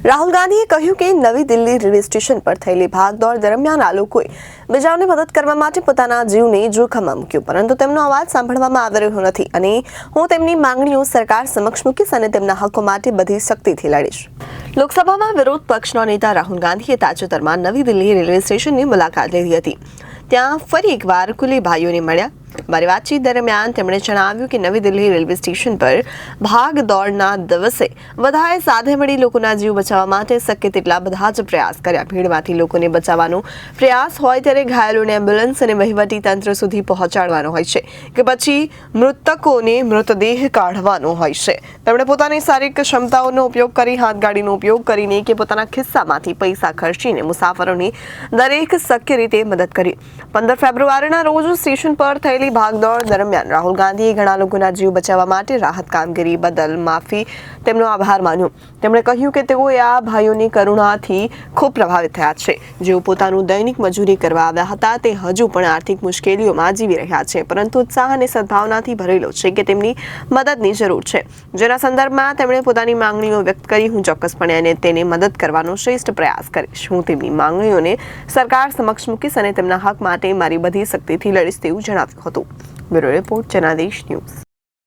રાહુલ ગાંધીએ કહ્યું કે નવી દિલ્હી રેલવે સ્ટેશન પર થયેલી ભાગદોડ દરમિયાન આ લોકોએ બીજાઓને મદદ કરવા માટે પોતાના જીવને જોખમમાં મૂક્યો, પરંતુ તેમનો અવાજ સાંભળવામાં આવી રહ્યો નથી અને હું તેમની માંગણીઓ સરકાર સમક્ષ મૂકીશ અને તેમના હકો માટે બધી શક્તિથી લડીશ। લોકસભામાં વિરોધ પક્ષના નેતા રાહુલ ગાંધીએ તાજેતરમાં નવી દિલ્હી રેલવે સ્ટેશનની મુલાકાત લીધી હતી। ત્યાં ફરી એકવાર કુલી ભાઈઓને મળ્યા। મારી વાતચીત દરમિયાન તેમણે જણાવ્યું કે નવી દિલ્હી રેલવે સ્ટેશન પર ભાગ દોડના દિવસે બધાએ સાથે મળી લોકોના જીવ બચાવવા માટે શક્ય તેટલા બધા જ પ્રયાસ કર્યા। ભીડમાંથી લોકોને બચાવવાનો પ્રયાસ હોય ત્યારે ઘાયલોને એમ્બ્યુલન્સ અને વહીવટી તંત્ર સુધી પહોંચાડવાનો હોય છે કે પછી મૃતકોને મૃતદેહ કાઢવાનો હોય છે। તેમણે પોતાની શારીરિક ક્ષમતાઓનો ઉપયોગ કરી, હાથગાડીનો ઉપયોગ કરીને કે પોતાના ખિસ્સામાંથી પૈસા ખર્ચીને મુસાફરોની દરેક શક્ય રીતે મદદ કરી। 15 ફેબ્રુઆરીના રોજ સ્ટેશન પર થયેલી ભાગદોડ દરમિયાન રાહુલ ગાંધીએ ઘણા લોકોના જીવ બચાવવા માટે રાહત કામગીરી બદલ તેમનો આભાર માન્યો। તેમણે કહ્યું કે તેઓએ આ ભાઈઓની કરુણાથી ખૂબ પ્રભાવિત થયા છે। જેઓ પોતાનું દૈનિક મજૂરી કરવા આવ્યા હતા તે હજુ પણ આર્થિક મુશ્કેલીઓમાં જીવી રહ્યા છે, પરંતુ ઉત્સાહ અને સદભાવનાથી ભરેલો છે કે તેમની મદદની જરૂર છે, જેના સંદર્ભમાં તેમણે પોતાની માંગણીઓ વ્યક્ત કરી। હું ચોક્કસપણે અને તેને મદદ કરવાનો શ્રેષ્ઠ પ્રયાસ કરીશ। હું તેમની માંગણીઓને સરકાર સમક્ષ મૂકીશ અને તેમના હક માટે મારી બધી શક્તિથી લડીશ તેવું જણાવ્યું હતું। Bureau report, Janadesh news.